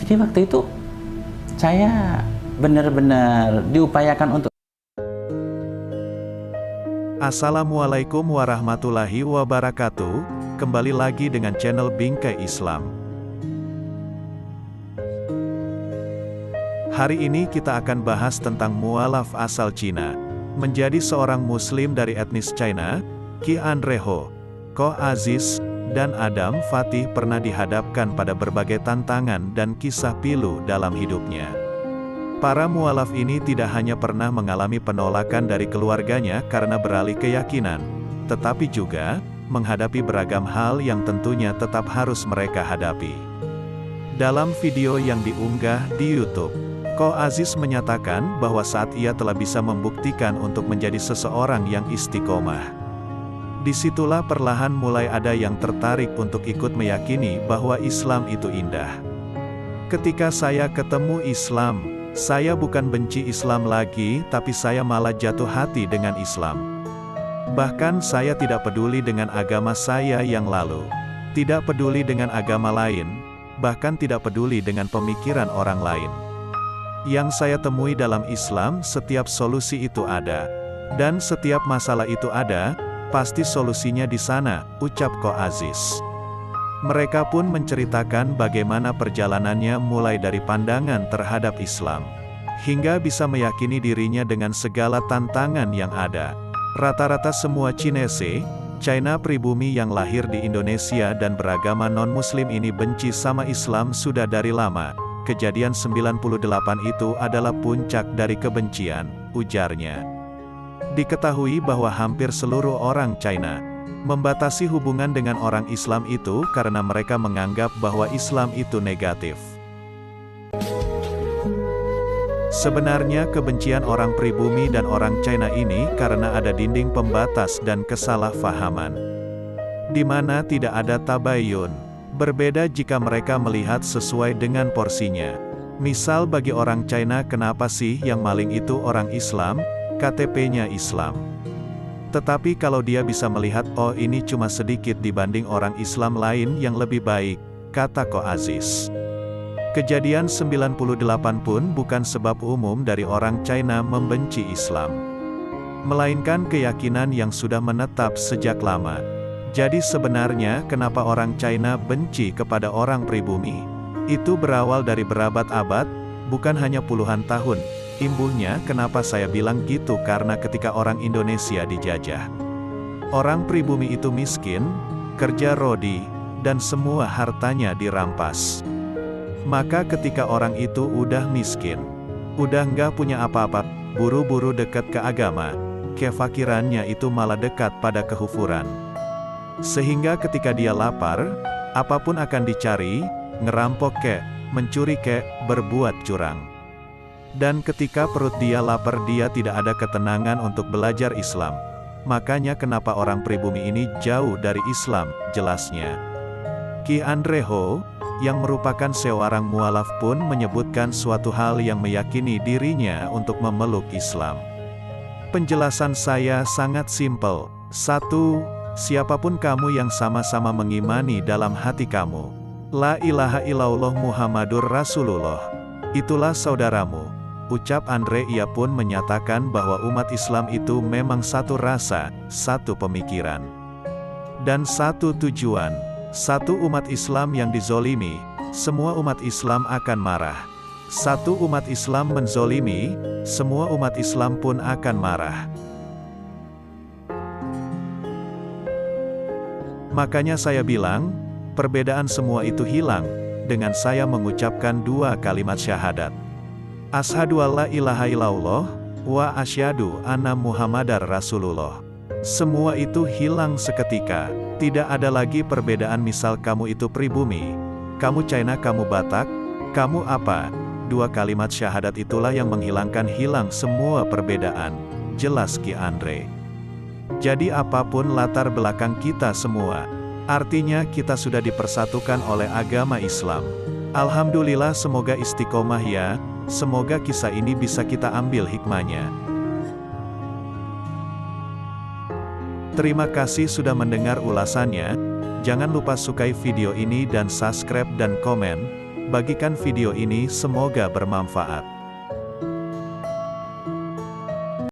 Jadi waktu itu saya benar-benar diupayakan untuk. Assalamualaikum warahmatullahi wabarakatuh. Kembali lagi dengan channel Bingkai Islam. Hari ini kita akan bahas tentang mualaf asal Cina. Menjadi seorang muslim dari etnis China, Qi Andre Ho, Ko Aziz, dan Adam Fatih pernah dihadapkan pada berbagai tantangan dan kisah pilu dalam hidupnya. Para mualaf ini tidak hanya pernah mengalami penolakan dari keluarganya karena beralih keyakinan, tetapi juga menghadapi beragam hal yang tentunya tetap harus mereka hadapi. Dalam video yang diunggah di YouTube, Ko Aziz menyatakan bahwa saat ia telah bisa membuktikan untuk menjadi seseorang yang istiqomah. Disitulah perlahan mulai ada yang tertarik untuk ikut meyakini bahwa Islam itu indah. Ketika saya ketemu Islam, saya bukan benci Islam lagi, tapi saya malah jatuh hati dengan Islam. Bahkan saya tidak peduli dengan agama saya yang lalu. Tidak peduli dengan agama lain, bahkan tidak peduli dengan pemikiran orang lain. Yang saya temui dalam Islam, setiap solusi itu ada. Dan setiap masalah itu ada, pasti solusinya di sana, ucap Ko Aziz. Mereka pun menceritakan bagaimana perjalanannya mulai dari pandangan terhadap Islam, hingga bisa meyakini dirinya dengan segala tantangan yang ada. Rata-rata semua Cinese, China pribumi yang lahir di Indonesia dan beragama non-muslim ini benci sama Islam sudah dari lama. Kejadian 98 itu adalah puncak dari kebencian, ujarnya. Diketahui bahwa hampir seluruh orang China membatasi hubungan dengan orang Islam itu karena mereka menganggap bahwa Islam itu negatif. Sebenarnya kebencian orang pribumi dan orang China ini karena ada dinding pembatas dan kesalahpahaman, di mana tidak ada tabayun. Berbeda jika mereka melihat sesuai dengan porsinya. Misal bagi orang China, kenapa sih yang maling itu orang Islam? KTP-nya Islam. Tetapi kalau dia bisa melihat, oh ini cuma sedikit dibanding orang Islam lain yang lebih baik, kata Ko Aziz. Kejadian 98 pun bukan sebab umum dari orang China membenci Islam, melainkan keyakinan yang sudah menetap sejak lama. Jadi sebenarnya kenapa orang China benci kepada orang pribumi? Itu berawal dari berabad-abad, bukan hanya puluhan tahun. Imbuhnya kenapa saya bilang gitu karena ketika orang Indonesia dijajah, orang pribumi itu miskin, kerja rodi, dan semua hartanya dirampas. Maka ketika orang itu udah miskin, udah nggak punya apa-apa, buru-buru dekat ke agama, kefakirannya itu malah dekat pada kehufuran. Sehingga ketika dia lapar, apapun akan dicari, ngerampok kek, mencuri kek, berbuat curang. Dan ketika perut dia lapar, dia tidak ada ketenangan untuk belajar Islam. Makanya kenapa orang pribumi ini jauh dari Islam, jelasnya. Qi Andre Ho, yang merupakan seorang mualaf pun menyebutkan suatu hal yang meyakini dirinya untuk memeluk Islam. Penjelasan saya sangat simpel. 1. Siapapun kamu yang sama-sama mengimani dalam hati kamu, La ilaha illallah Muhammadur Rasulullah, itulah saudaramu, ucap Andre. Ia pun menyatakan bahwa umat Islam itu memang satu rasa, satu pemikiran, dan satu tujuan. Satu umat Islam yang dizolimi, semua umat Islam akan marah. Satu umat Islam menzolimi, semua umat Islam pun akan marah. Makanya saya bilang, perbedaan semua itu hilang, dengan saya mengucapkan 2 kalimat syahadat. Asyhadu alla ilaha illallah, wa asyhadu anna Muhammadar Rasulullah. Semua itu hilang seketika, tidak ada lagi perbedaan. Misal kamu itu pribumi, kamu China, kamu Batak, kamu apa? 2 kalimat syahadat itulah yang menghilangkan semua perbedaan, jelas Qi Andre. Jadi apapun latar belakang kita semua, artinya kita sudah dipersatukan oleh agama Islam. Alhamdulillah, semoga istiqomah ya, semoga kisah ini bisa kita ambil hikmahnya. Terima kasih sudah mendengar ulasannya. Jangan lupa sukai video ini dan subscribe dan komen. Bagikan video ini, semoga bermanfaat.